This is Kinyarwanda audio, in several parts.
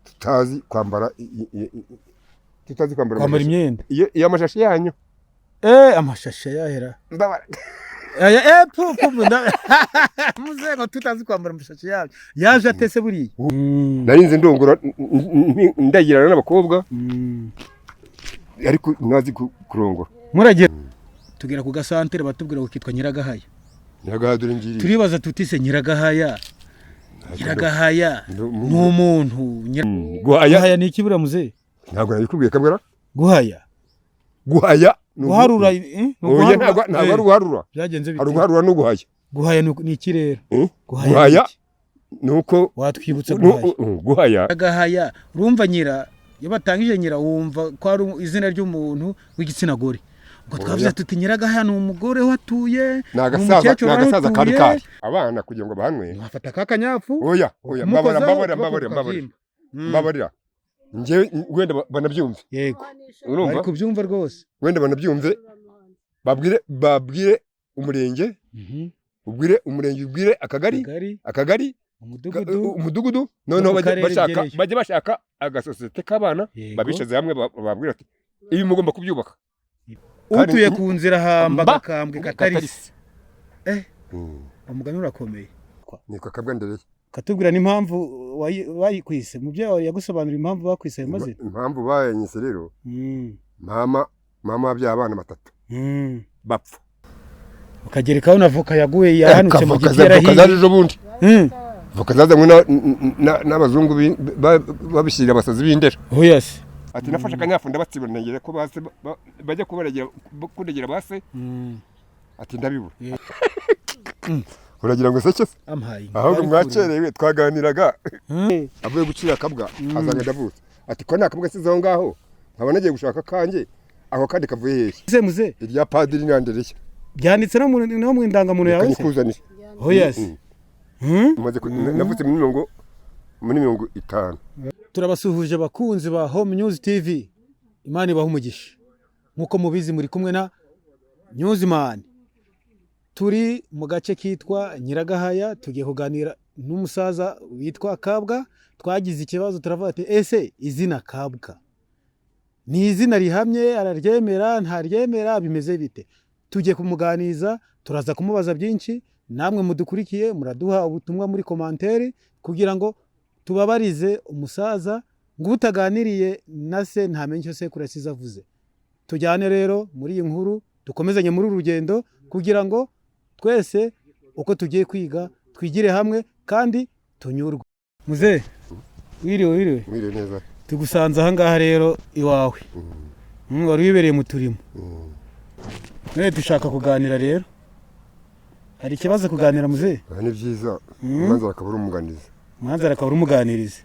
tutazi kwambara imyenda iyo amashashi yanyu amashashi yahera ndabara muze ngo tutazi kwambara amashashi yaje yaje atese buriya narinze ndongora ndagirana n'abakobwa ariko nazi kurongora muragira tugera ku gasantere batubwira ko kitwa Nyiragahaya dore ngiri turibaza tutise Nyiragahaya n'umuntu Guhaya ni ikibura muze ntabwo nabikubwiye kabwara guhaya guharura ntabwo ari guharura byagenze bite ari guharura no guhaya guhaya ni ikirere guhaya nuko watwibutsa guhaya Gahaya urumva nyira iyo batangije nyira wumva ko ari izina ry'umuntu w'igitsina gore ngo twavuze tuti Nyiragahaya ni umugore watuye n'agasaza kari abana kugira ngo bahanwe bafata kakanyafu oya mbabarira nje wenda banabyumve yego urumva ariko byumva rwose wenda banabyumve babwire umurenge ubwire akagari umudugudu noneho bajye bashaka agasosiyete k'abana babishaze hamwe babwira ati ibi mugomba kubyubaka utuye ku nzira hamba gakambwe katarisi umugani urakomeye niko kabwa ndereye katubwira n'impamvu bayikwise mubyo yagusobanurira impamvu bakwise ayo mazina impamvu bayanyise rero mama by'abana batatu bapfa ukagerekaho na voka yaguye yahanutse mu gitera kazaje bundi voka zazanywe n'abazungu babishirira abasazi b'indera yes ati nafashe akanyafu ndabatsibonegere ko base bajya kuregera base ati ndabibura uragira ngo seke ahubwo mwacerewe twaganiraga avuye gucira akabwa azanye ndavutse ati ko nakabwa size aho ngaho nkaba nagiye gushaka kanje aho kandi kavuye hehe muze irya padiri nandereye byanditse no mu indangamuntu yawe se yes navutse muri 50 turabasuhuje abakunzi ba Home News TV Imana ibaha umugisha nkuko mubizi muri kumwe na Newsman turi mu gace kitwa Nyiragahaya tugiye kuganira n'umusaza witwa Kabwa twagize ikibazo turavuga ati ese izina Kabwa ni izina rihamye araryemera ntaryemera bimeze bite tugiye kumuganiza turaza kumubaza byinshi namwe mudukurikiye muraduha ubutumwa muri commentaire kugira ngo tubabarize umusaza ngo utaganiriye na se ntamenye icyo se kurasiza avuze tujyane rero muri iyi nkuru dukomezanye muri urugendo kugira ngo twese uko tugiye kwiga twigire hamwe kandi tunyurwe muze wiriwe neza tugusanze aha ngaha rero iwawe wari wibereye mu turimo none dushaka kuganira rero hari ikibazo kuganira muze ni byiza manza akabura umuganiriza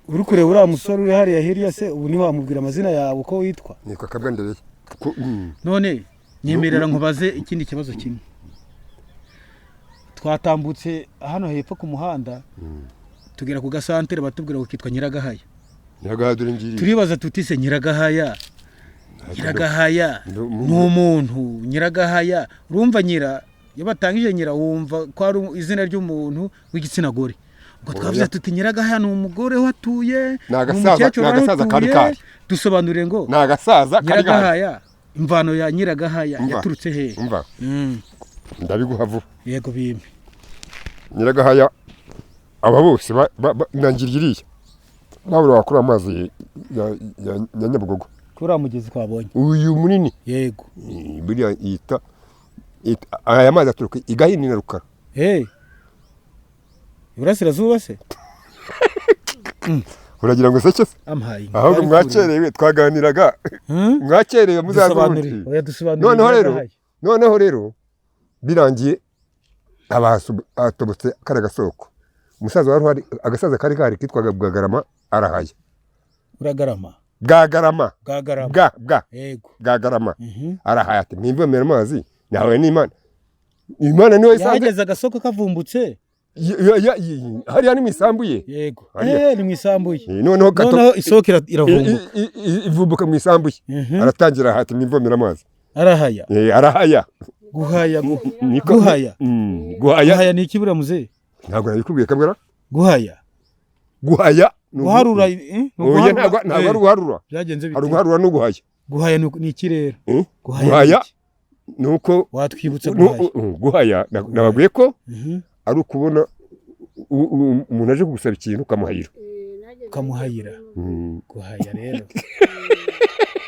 uri kureba uriya musore uri hariya hirya se ubu ni wamubwira amazina yawe uko witwa niko kabwa ndereye none nyemerera nkubaze ikindi kibazo kimwe twatambutse hano hepfo ku muhanda tugera ku gasantere batubwira ko kitwa Nyiragahaya dore ngiri turibaza tutise Nyiragahaya n'umuntu Nyiragahaya urumva nyira iyo batangije nyira wumva ko ari izina ry'umuntu w'igitsina gore ngo twavuze tuti Nyiragahaya ni umugore watuye n'agasaza kari dusobanurire ngo n'agasaza kari Nyiragahaya imvano ya Nyiragahaya yaturutse he ndabiguha vuba yego bimpe Nyiragahaya aba bose nangiririye nawe wakura amazi ya Nyabugogo kuri mugezi twabonye uyu munini yego buriya yita aya mazi aturuka igahini na Rukara Iburasirazuba se uragira ngo seke se ahubwo mwacerewe twaganiraga mwacerewe muzazundi noneho rero birangiye abatobotse kare gasoko umusaza wari hari agasaza kari kitwaga Bwagarama arahaya Uragarama Bwagarama yego Bwagarama arahaya ati mwimvomera amazi nawe n'Imana niwe yageze agasoko kavumbutse hariya ni mwisambuye yego ni mwisambuye noneho isoko iravumbuka ivumbuka mwisambuye aratangira hati mwimvomera amazi arahaya guhaya ni ikibura muze ntabwo nabikubwiye kabwara guhaya guhaya guharura oya ntabwo ari guharura byagenze bite hari guharura no guhaya ni ikirero guhaya nuko watwibutse guhaya nababwiye ko ari ukubona umuntu aje kugusaba ikintu ukamuhayira guhaya rero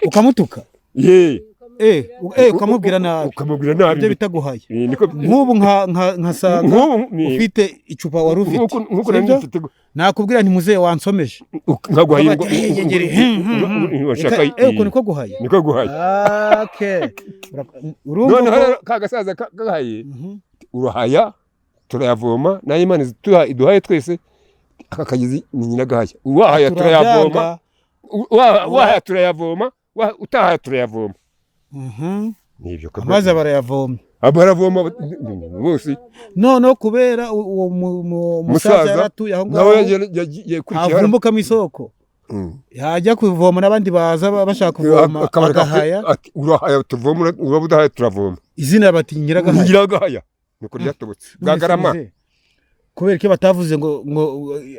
ukamutuka ukamubwira nabi ibyo bita guhaya nk'ubu nkasanga ufite icupa wari ufite nakubwira nti muzehe wansomeje nkaguhaya uko niko guhaya noneho rero ka gasaza gahaye urahaya turayavoma nayo Imana iduhaye twese aka kagezi ni nyiragahaya wahaya turayavoma wahaya turayavoma utahaya turayavoma nibyo amazi barayavoma bose noneho kubera uwo musaza yaratuye aho ngaho havumbukamo isoko yajya kuvoma n'abandi baza bashaka kuvoma agahaya urahaya tuvoma uraba udahaya turavoma izina bati nyiragahaya niko ryatobotse bwagarama kubera ko batavuze ngo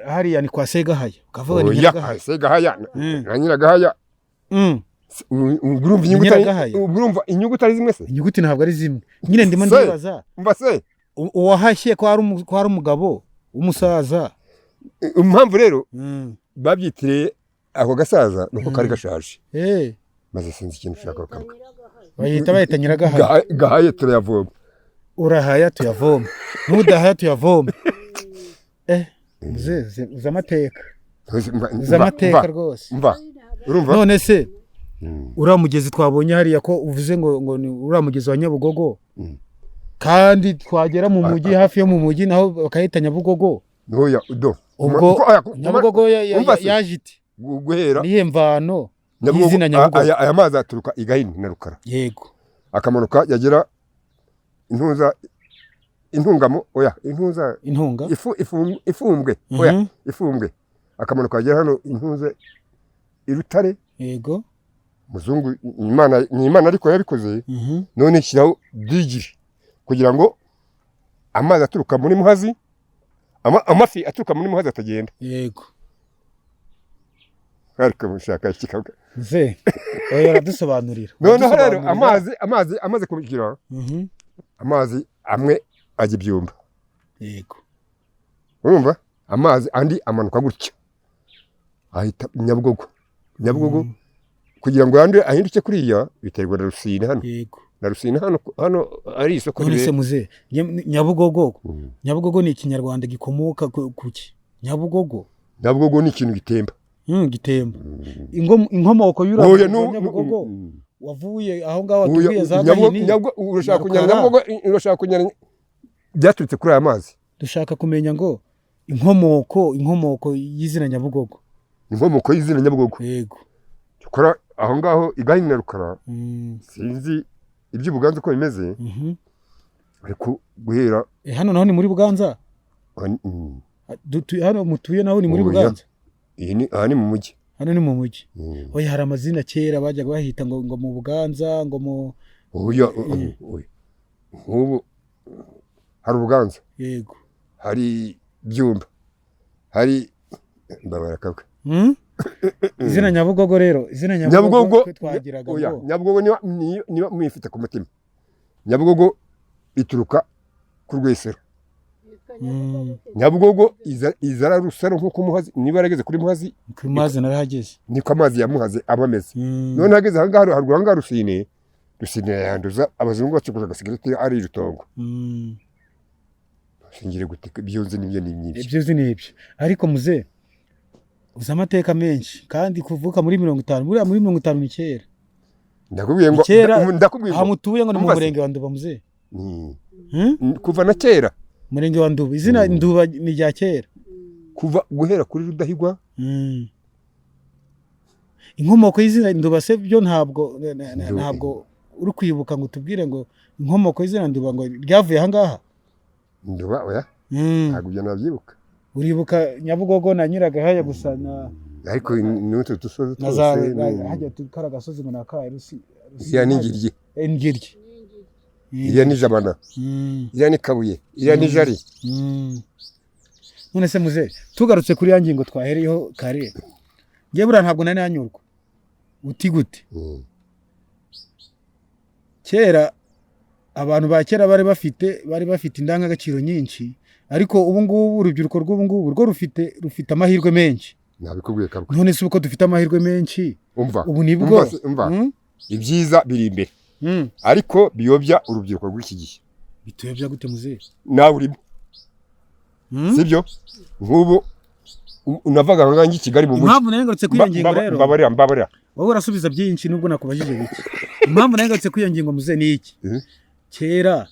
hariya ni kwa Segahaya ukavuga ni nyiragahaya Segahaya na nyiragahaya urumva inyuguti ari zimwe se inyuguti ntabwo ari zimwe nyine ndimo ndibaza umva se uwahashye ko ari umugabo w'umusaza impamvu rero babyitiriye ako gasaza nuko kari gashaje maze sinzi ikintu ushaka bakavuga bayita nyiragahaya gahaye turayavoma urahaya tuyavoma n'udahaya tuyavoma uzi amateka rwose urumva none se uriya mugezi twabonye hariya ko uvuze ngo uriya mugezi wa Nyabugogo kandi twagera mu mujyi hafi yo mu mujyi naho bakahita Nyabugogo ubwo Nyabugogo yaje iti guhera niye mvano y'izina Nyabugogo aya mazi aturuka igahini na Rukara yego akamanuka yagera intungamo ifumbwe akamanuka yagera hano intuza irutare yego muzungu Imana ariko yabikoze none shyiraho digiri kugira ngo amazi aturuka muri Muhazi amafi aturuka muri Muhazi atagenda yego ariko mushaka ikikaga yaradusobanurira none rero amazi kugira amazi amwe ajya ibyumba yego urumva amazi andi amanuka gutya ahita Nyabugogo kugira ngo yande ahinduke kuriya biterwa na Rusine hano yego na Rusine hano ari isoko rire muze Nyabugogo ni ikinyarwanda gikomoka kuki Nyabugogo ni ikintu gitemba gitemba inkomoko y'ura Nyabugogo wavuye aho ngaho watubwiye za Gahini urashaka kunyara byaturutse kuri aya mazi dushaka kumenya ngo inkomoko y'izina Nyabugogo yego kora aho ngaho igahini na Rukara sinzi iby'Ubuganza ko bimeze ariko guhera hano naho ni muri Buganza hano mutuye naho ni muri Buganza aha ni mu mujyi hano ni mu mujyi oya hari amazina kera bajyaga bahita ngo mu Buganza ngo mu nk'ubu hari Ubuganza yego hari Byumba hari Mbabarakabwa izina Nyabugogo rero izina Nyabugogo twagiraga ngo Nyabugogo niba mwifite ku mutima Nyabugogo ituruka ku Rwesero Nyabugogo izara Rusaro nkuko Muhazi niba yarageze kuri Muhazi narahageze niko amazi ya Muhazi abameze none hageze aha ngaha haruguru aha Rusine yanduza abazungu bacukuza gasigareti ari rutongo shingire guteka byunze nibyo nibyo ariko muze uza amateka menshi kandi kuvuka muri 50 muri 50 ni kera ndakubwiye ngo hamutuye ngo ni mu murenge wa Nduba muze kuva na kera murenge wa Nduba izina Nduba ni rya kera kuva guhera kuri Rudahigwa inkomoko y'izina Nduba se byo ntabwo uri kwibuka ngo tubwire ngo inkomoko y'izina Nduba ngo ryavuye aha ngaha Nduba oya ntabwo byo nabyibuka uribuka Nyabugogo na Nyiragahaya gusa na ariko n'utu dusozi twose hajya tukara gasozi ngo nakaye ya n'ingirye ya n'ijabana ya n'ikabuye ya n'ijari none se muze tugarutse kuri ya ngingo twahereyeho kare ngiye buriya ntabwo nari nanyurwa uti gute kera abantu ba kera bari bafite indangagaciro nyinshi ariko ubu ngubu urubyiruko rw'ubu ngubu rwo rufite amahirwe menshi nabikubwiye kabwa none se uko dufite amahirwe menshi umva ubu nibwo ibyiza biri imbere ariko biyobya urubyiruko rw'iki gihe bituyobya gute muze nawe urimo sibyo nk'ubu unavaga ngangi i Kigali mu mujyi impamvu narengarutse kuri iyo ngingo rero mbabarira wowe urasubiza byinshi nubwo nakubajije bike impamvu narengarutse kuri iyo ngingo muze ni iki kera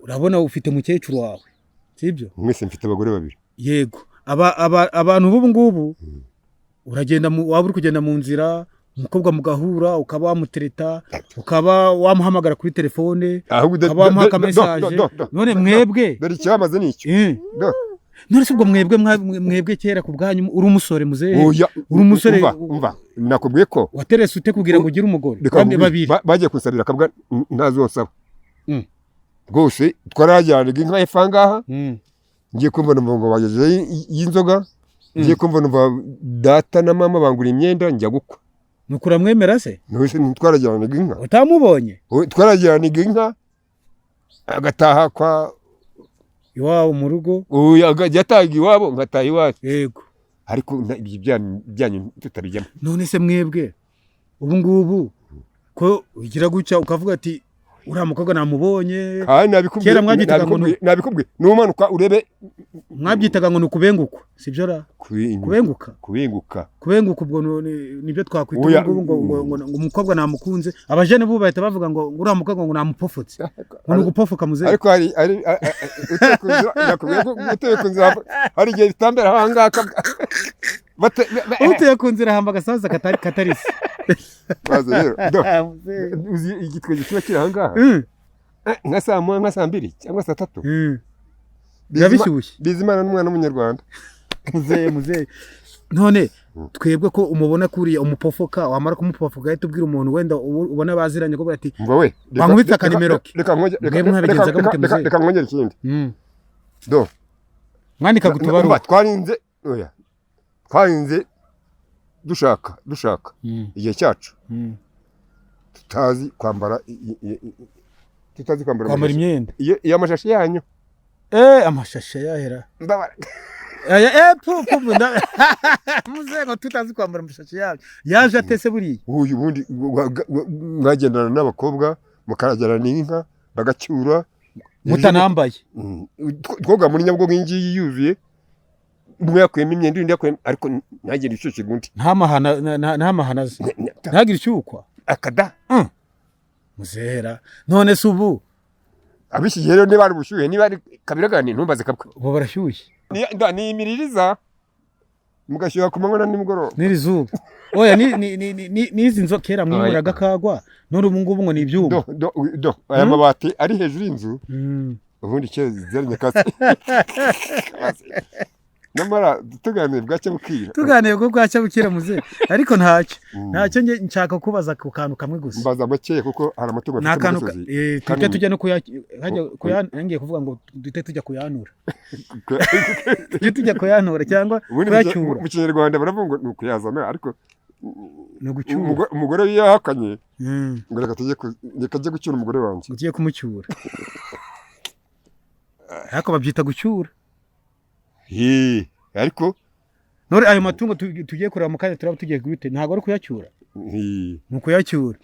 urabona ufite mukecuru wawe sibyo mwese mfite abagore babiri yego abantu b'ubu ngubu uragenda waba uri kugenda mu nzira umukobwa mugahura ukaba wamutereta ukaba wamuhamagara kuri telefone ukaba wamuha akamesaje none mwebwe dore icyamaze n'icyo none se ubwo mwebwe kera ku bwanyu uri umusore muzehe uri umusore umva nakubwiye ko waterese ute kugira ngo ugire umugore babiri bagiye kunsabira akabwa ntazosaba rwose twarajyanaga inka efa ngaha ngiye kumva numva ngo bagejeje y'inzoga ngiye kumva numva data na mama bangura imyenda njya gukwa nuko uramwemera se twarajyanaga inka utamubonye twarajyanaga inka agataha kwa iwabo mu rugo yataga iwabo ngataha iwacu yego ariko ibyo byanyu tutabijyamo none se mwebwe ubu ngubu ko ugira gutya ukavuga ati uriya mukobwa namubonye kera nabikubwiye numanuka urebe mwabyitaga ngo ni ukubengukwa sibyo ra kubenguka ubwo nibyo twakwita ngo umukobwa namukunze abajene bo bahita bavuga ngo uriya mukobwa ngo namupofotse ngo ni ugupofoka muzehe ariko hari uteye ku nzira hari igihe bitambera aha ngaha uteye ku nzira hamba agasaza katarisi baza rero uzi igitwenge kiba kiri aha ngaha nka saa moya nka saa mbiri cyangwa saa tatu biba bishyushye Bizimana n'umwana w'umunyarwanda muzehe none twebwe ko umubona kuriya umupofoka wamara kumupofoka ugahita ubwira umuntu wenda ubona baziranye ko bati bamubitse akanimero ke reka nkongere ikindi mwandika gutubaruwa twarinze dushaka igihe cyacu tutazi kwambara imyenda iyo amashashi yanyu amashashi yahera muzengo tutazi kwambara amashashi yanyu yaje atese buriya ubundi mwagendana n'abakobwa mukarajyana n'inka bagacyura mutanambaye twoga muri Nyabugogo ngiyi yuzuye umwe yakuyemo imyenda undi yakuyemo ariko ntagire icyuki gundi nta mahanazi ntagire icyukwa akada muzera none se ubu abishigiye rero niba ari ubushyuhe niba ari kabiragani ntumbaze kabwa ubu barashyushye ni imiririza mugashyuha ku manywa na nimugoroba n'iri zuba oya n'izi nzo kera mwimuraga kagwa none ubu ngubu ngo ni ibyuma aya mabati ari hejuru y'inzu ubundi kera zari nyakatsi namara tuganire bwacya bukira muze ariko ntacyo nshaka kubaza ku kantu kamwe gusa mbaza make kuko hari amatungo afite umusozi tujya tujya no kuyangiye kuvuga ngo duhite tujya kuyanura tujya kuyanura cyangwa kuyacyura mu Kinyarwanda baravuga ngo ni ukuyazana ariko gucyura umugore iyo yahakanye ngo reka ajye gucyura umugore wanjye ugiye kumucyura ariko babyita gucyura ariko none ayo matungo tugiye kureba mu kanya turaba tugiye gute ntabwo ari kuyacyura ni ukuyacyura